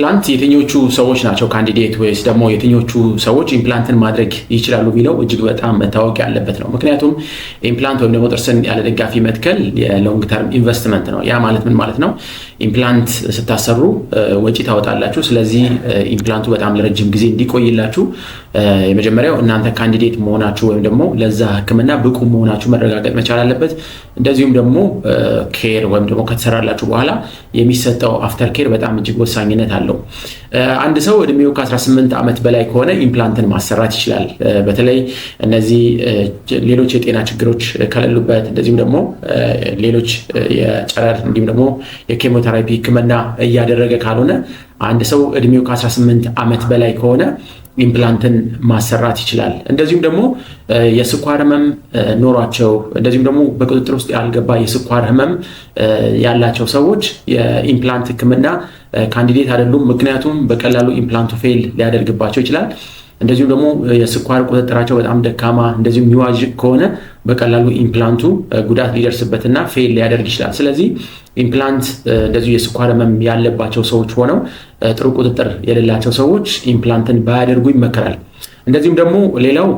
ኢምፕላንት የትኞቹ ሰዎች ናቸው ካንዲዴት ወይስ ደግሞ የትኞቹ ሰዎች ኢምፕላንትን ማድረግ ይችላሉ ቢለው እጅግ በጣም መታወቅ ያለበት ነው። ምክንያቱም ኢምፕላንት ወይም ደግሞ ጥርስን ያለ ደጋፊ መትከል የሎንግ ተርም ኢንቨስትመንት ነው። ያ ማለት ምን ማለት ነው? ኢምፕላንት ስታሰሩ ወጪ ታወጣላችሁ። ስለዚህ ኢምፕላንቱ በጣም ለረጅም ጊዜ እንዲቆይላችሁ የመጀመሪያው እናንተ ካንዲዴት መሆናችሁ ወይም ደግሞ ለዛ ሕክምና ብቁ መሆናችሁ መረጋገጥ መቻል አለበት። እንደዚሁም ደግሞ ኬር ወይም ደግሞ ከተሰራላችሁ በኋላ የሚሰጠው አፍተር ኬር በጣም እጅግ ወሳኝነት አለው። አንድ ሰው እድሜው ከ18 ዓመት በላይ ከሆነ ኢምፕላንትን ማሰራት ይችላል። በተለይ እነዚህ ሌሎች የጤና ችግሮች ከሌሉበት እንደዚሁም ደግሞ ሌሎች የጨረር እንዲሁም ደግሞ የኬሞቴራፒ ሕክምና እያደረገ ካልሆነ አንድ ሰው እድሜው ከ18 ዓመት በላይ ከሆነ ኢምፕላንትን ማሰራት ይችላል። እንደዚሁም ደግሞ የስኳር ህመም ኖሯቸው እንደዚሁም ደግሞ በቁጥጥር ውስጥ ያልገባ የስኳር ህመም ያላቸው ሰዎች የኢምፕላንት ሕክምና ካንዲዴት አይደሉም። ምክንያቱም በቀላሉ ኢምፕላንቱ ፌል ሊያደርግባቸው ይችላል። እንደዚሁም ደግሞ የስኳር ቁጥጥራቸው በጣም ደካማ እንደዚሁም የሚዋዥቅ ከሆነ በቀላሉ ኢምፕላንቱ ጉዳት ሊደርስበትና ፌል ሊያደርግ ይችላል። ስለዚህ ኢምፕላንት እንደዚሁ የስኳር ህመም ያለባቸው ሰዎች ሆነው ጥሩ ቁጥጥር የሌላቸው ሰዎች ኢምፕላንትን ባያደርጉ ይመከራል። እንደዚሁም ደግሞ ሌላው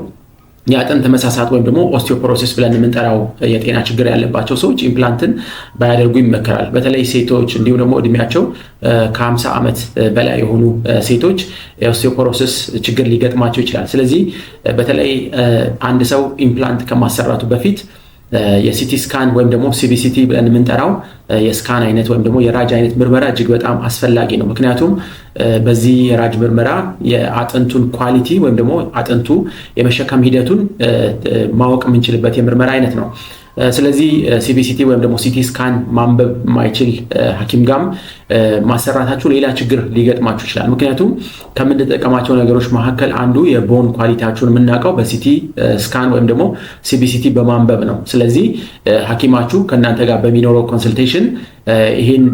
የአጥንት መሳሳት ወይም ደግሞ ኦስቲዮፖሮሲስ ብለን የምንጠራው የጤና ችግር ያለባቸው ሰዎች ኢምፕላንትን ባያደርጉ ይመከራል። በተለይ ሴቶች እንዲሁም ደግሞ እድሜያቸው ከ50 ዓመት በላይ የሆኑ ሴቶች የኦስቲዮፖሮሲስ ችግር ሊገጥማቸው ይችላል። ስለዚህ በተለይ አንድ ሰው ኢምፕላንት ከማሰራቱ በፊት የሲቲ ስካን ወይም ደግሞ ሲቢሲቲ ብለን የምንጠራው የስካን አይነት ወይም ደግሞ የራጅ አይነት ምርመራ እጅግ በጣም አስፈላጊ ነው። ምክንያቱም በዚህ የራጅ ምርመራ የአጥንቱን ኳሊቲ ወይም ደግሞ አጥንቱ የመሸከም ሂደቱን ማወቅ የምንችልበት የምርመራ አይነት ነው። ስለዚህ ሲቢሲቲ ወይም ደግሞ ሲቲ ስካን ማንበብ የማይችል ሐኪም ጋም ማሰራታችሁ ሌላ ችግር ሊገጥማችሁ ይችላል። ምክንያቱም ከምንጠቀማቸው ነገሮች መካከል አንዱ የቦን ኳሊቲያችሁን የምናውቀው በሲቲ ስካን ወይም ደግሞ ሲቢሲቲ በማንበብ ነው። ስለዚህ ሐኪማችሁ ከእናንተ ጋር በሚኖረው ኮንሰልቴሽን ይህን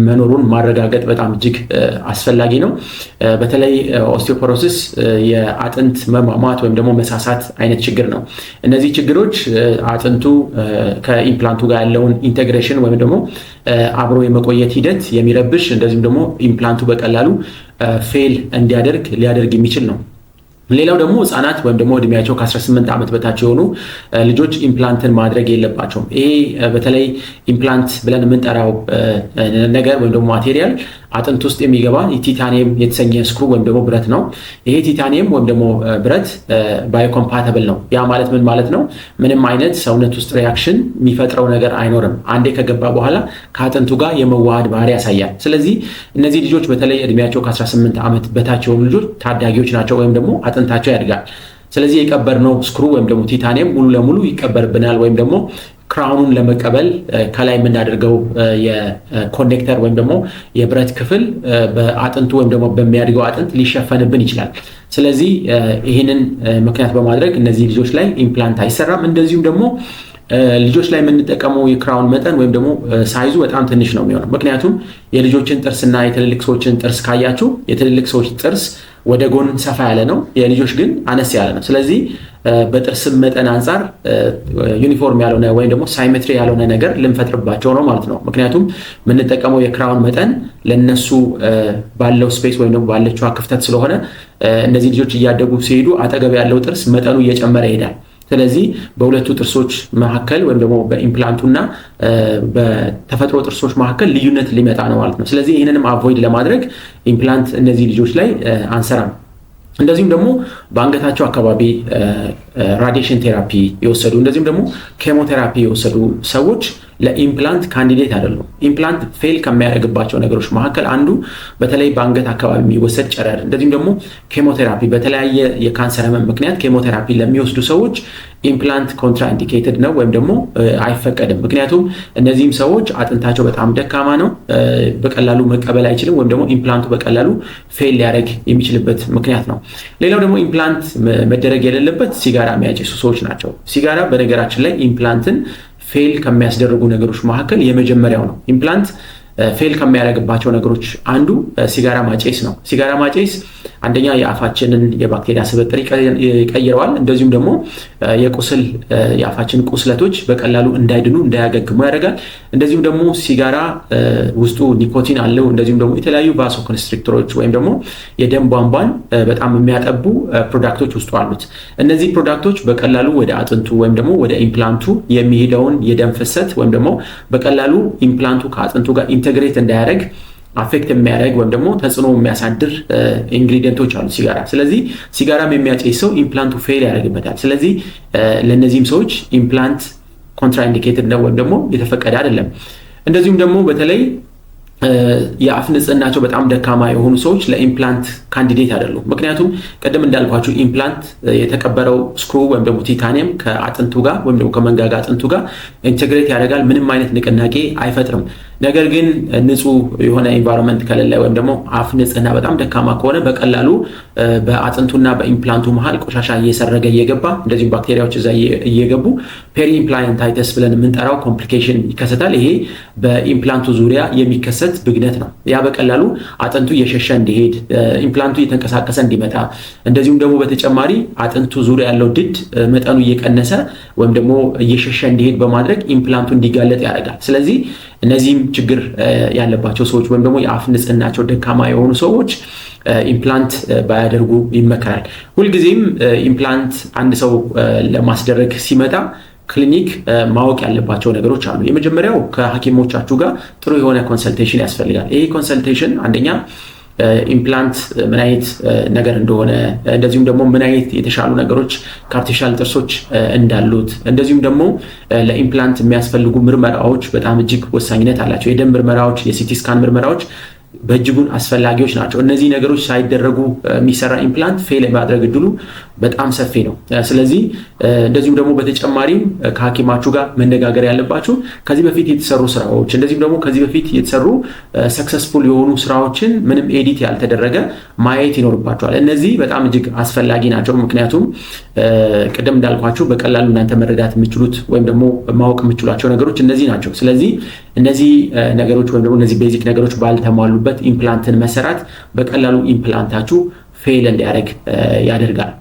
መኖሩን ማረጋገጥ በጣም እጅግ አስፈላጊ ነው። በተለይ ኦስቲዮፖሮሲስ የአጥንት መሟሟት ወይም ደግሞ መሳሳት አይነት ችግር ነው። እነዚህ ችግሮች አጥንቱ ከኢምፕላንቱ ጋር ያለውን ኢንቴግሬሽን ወይም ደግሞ አብሮ የመቆየት ሂደት የሚረብሽ እንደዚሁም ደግሞ ኢምፕላንቱ በቀላሉ ፌል ሊያደርግ የሚችል ነው። ሌላው ደግሞ ህፃናት ወይም ደግሞ እድሜያቸው ከ18 ዓመት በታች የሆኑ ልጆች ኢምፕላንትን ማድረግ የለባቸውም። ይሄ በተለይ ኢምፕላንት ብለን የምንጠራው ነገር ወይም ደግሞ ማቴሪያል አጥንት ውስጥ የሚገባ ቲታኒየም የተሰኘ ስክሩ ወይም ደግሞ ብረት ነው። ይሄ ቲታኒየም ወይም ደግሞ ብረት ባዮኮምፓተብል ነው። ያ ማለት ምን ማለት ነው? ምንም አይነት ሰውነት ውስጥ ሪያክሽን የሚፈጥረው ነገር አይኖርም። አንዴ ከገባ በኋላ ከአጥንቱ ጋር የመዋሃድ ባህሪ ያሳያል። ስለዚህ እነዚህ ልጆች በተለይ እድሜያቸው ከ18 ዓመት በታች የሆኑ ልጆች ታዳጊዎች ናቸው ወይም ደግሞ አጥንታቸው ያድጋል። ስለዚህ የቀበርነው ስክሩ ወይም ደግሞ ቲታኒየም ሙሉ ለሙሉ ይቀበርብናል ወይም ደግሞ ክራውኑን ለመቀበል ከላይ የምናደርገው የኮኔክተር ወይም ደግሞ የብረት ክፍል በአጥንቱ ወይም ደግሞ በሚያድገው አጥንት ሊሸፈንብን ይችላል። ስለዚህ ይህንን ምክንያት በማድረግ እነዚህ ልጆች ላይ ኢምፕላንት አይሰራም። እንደዚሁም ደግሞ ልጆች ላይ የምንጠቀመው የክራውን መጠን ወይም ደግሞ ሳይዙ በጣም ትንሽ ነው የሚሆነው። ምክንያቱም የልጆችን ጥርስና የትልልቅ ሰዎችን ጥርስ ካያችሁ የትልልቅ ሰዎች ጥርስ ወደ ጎን ሰፋ ያለ ነው፣ የልጆች ግን አነስ ያለ ነው። ስለዚህ በጥርስ መጠን አንጻር ዩኒፎርም ያልሆነ ወይም ደግሞ ሳይሜትሪ ያልሆነ ነገር ልንፈጥርባቸው ነው ማለት ነው። ምክንያቱም የምንጠቀመው የክራውን መጠን ለነሱ ባለው ስፔስ ወይም ደግሞ ባለችዋ ክፍተት ስለሆነ እነዚህ ልጆች እያደጉ ሲሄዱ አጠገብ ያለው ጥርስ መጠኑ እየጨመረ ይሄዳል። ስለዚህ በሁለቱ ጥርሶች መካከል ወይም ደግሞ በኢምፕላንቱና በተፈጥሮ ጥርሶች መካከል ልዩነት ሊመጣ ነው ማለት ነው። ስለዚህ ይህንንም አቮይድ ለማድረግ ኢምፕላንት እነዚህ ልጆች ላይ አንሰራም። እንደዚሁም ደግሞ በአንገታቸው አካባቢ ራዲዬሽን ቴራፒ የወሰዱ እንደዚሁም ደግሞ ኬሞቴራፒ የወሰዱ ሰዎች ለኢምፕላንት ካንዲዴት አይደሉም። ኢምፕላንት ፌል ከሚያደርግባቸው ነገሮች መካከል አንዱ በተለይ በአንገት አካባቢ የሚወሰድ ጨረር እንደዚሁም ደግሞ ኬሞቴራፒ፣ በተለያየ የካንሰር ህመም ምክንያት ኬሞቴራፒ ለሚወስዱ ሰዎች ኢምፕላንት ኮንትራኢንዲኬትድ ነው ወይም ደግሞ አይፈቀድም። ምክንያቱም እነዚህም ሰዎች አጥንታቸው በጣም ደካማ ነው፣ በቀላሉ መቀበል አይችልም ወይም ደግሞ ኢምፕላንቱ በቀላሉ ፌል ሊያደርግ የሚችልበት ምክንያት ነው። ሌላው ደግሞ ኢምፕላንት መደረግ የሌለበት ሲጋራ የሚያጨሱ ሰዎች ናቸው። ሲጋራ በነገራችን ላይ ኢምፕላንትን ፌል ከሚያስደርጉ ነገሮች መካከል የመጀመሪያው ነው። ኢምፕላንት ፌል ከሚያደርግባቸው ነገሮች አንዱ ሲጋራ ማጨስ ነው። ሲጋራ ማጨስ አንደኛ የአፋችንን የባክቴሪያ ስብጥር ይቀይረዋል። እንደዚሁም ደግሞ የአፋችን ቁስለቶች በቀላሉ እንዳይድኑ እንዳያገግሙ ያደርጋል። እንደዚሁም ደግሞ ሲጋራ ውስጡ ኒኮቲን አለው። እንደዚሁም ደግሞ የተለያዩ ቫሶ ኮንስትሪክተሮች ወይም ደግሞ የደም ቧንቧን በጣም የሚያጠቡ ፕሮዳክቶች ውስጡ አሉት። እነዚህ ፕሮዳክቶች በቀላሉ ወደ አጥንቱ ወይም ደግሞ ወደ ኢምፕላንቱ የሚሄደውን የደም ፍሰት ወይም ደግሞ በቀላሉ ኢምፕላንቱ ከአጥንቱ ጋር ኢንተግሬት እንዳያደርግ አፌክት የሚያደርግ ወይም ደግሞ ተጽዕኖ የሚያሳድር ኢንግሪዲየንቶች አሉ ሲጋራ። ስለዚህ ሲጋራም የሚያጨስ ሰው ኢምፕላንቱ ፌል ያደርግበታል። ስለዚህ ለእነዚህም ሰዎች ኢምፕላንት ኮንትራኢንዲኬትድ ነው ወይም ደግሞ የተፈቀደ አይደለም። እንደዚሁም ደግሞ በተለይ የአፍ ንጽህናቸው በጣም ደካማ የሆኑ ሰዎች ለኢምፕላንት ካንዲዴት አይደሉም። ምክንያቱም ቀደም እንዳልኳችሁ ኢምፕላንት የተቀበረው ስክሩ ወይም ደግሞ ቲታኒየም ከአጥንቱ ጋር ወይም ደግሞ ከመንጋጋ አጥንቱ ጋር ኢንተግሬት ያደርጋል። ምንም አይነት ንቅናቄ አይፈጥርም። ነገር ግን ንጹህ የሆነ ኤንቫይሮንመንት ከሌለ ወይም ደግሞ አፍ ንጽህና በጣም ደካማ ከሆነ በቀላሉ በአጥንቱና በኢምፕላንቱ መሃል ቆሻሻ እየሰረገ እየገባ እንደዚሁም ባክቴሪያዎች እዛ እየገቡ ፔሪ ኢምፕላንታይተስ ብለን የምንጠራው ኮምፕሊኬሽን ይከሰታል። ይሄ በኢምፕላንቱ ዙሪያ የሚከሰት ብግነት ነው። ያ በቀላሉ አጥንቱ እየሸሸ እንዲሄድ ኢምፕላንቱ እየተንቀሳቀሰ እንዲመጣ እንደዚሁም ደግሞ በተጨማሪ አጥንቱ ዙሪያ ያለው ድድ መጠኑ እየቀነሰ ወይም ደግሞ እየሸሸ እንዲሄድ በማድረግ ኢምፕላንቱ እንዲጋለጥ ያደርጋል። ስለዚህ እነዚህም ችግር ያለባቸው ሰዎች ወይም ደግሞ የአፍ ንጽህናቸው ደካማ የሆኑ ሰዎች ኢምፕላንት ባያደርጉ ይመከራል። ሁልጊዜም ኢምፕላንት አንድ ሰው ለማስደረግ ሲመጣ ክሊኒክ ማወቅ ያለባቸው ነገሮች አሉ። የመጀመሪያው ከሐኪሞቻችሁ ጋር ጥሩ የሆነ ኮንሰልቴሽን ያስፈልጋል። ይሄ ኮንሰልቴሽን አንደኛ ኢምፕላንት ምን አይነት ነገር እንደሆነ እንደዚሁም ደግሞ ምን አይነት የተሻሉ ነገሮች ከአርቲፊሻል ጥርሶች እንዳሉት እንደዚሁም ደግሞ ለኢምፕላንት የሚያስፈልጉ ምርመራዎች በጣም እጅግ ወሳኝነት አላቸው። የደም ምርመራዎች፣ የሲቲ ስካን ምርመራዎች በእጅጉን አስፈላጊዎች ናቸው። እነዚህ ነገሮች ሳይደረጉ የሚሰራ ኢምፕላንት ፌል የማድረግ እድሉ በጣም ሰፊ ነው። ስለዚህ እንደዚሁም ደግሞ በተጨማሪም ከሐኪማችሁ ጋር መነጋገር ያለባችሁ ከዚህ በፊት የተሰሩ ስራዎች እንደዚሁም ደግሞ ከዚህ በፊት የተሰሩ ሰክሰስፉል የሆኑ ስራዎችን ምንም ኤዲት ያልተደረገ ማየት ይኖርባችኋል። እነዚህ በጣም እጅግ አስፈላጊ ናቸው። ምክንያቱም ቅድም እንዳልኳችሁ በቀላሉ እናንተ መረዳት የምችሉት ወይም ደግሞ ማወቅ የምችሏቸው ነገሮች እነዚህ ናቸው። ስለዚህ እነዚህ ነገሮች ወይም ደግሞ እነዚህ ቤዚክ ነገሮች ባልተሟሉበት ኢምፕላንትን መሰራት በቀላሉ ኢምፕላንታችሁ ፌል እንዲያደርግ ያደርጋል።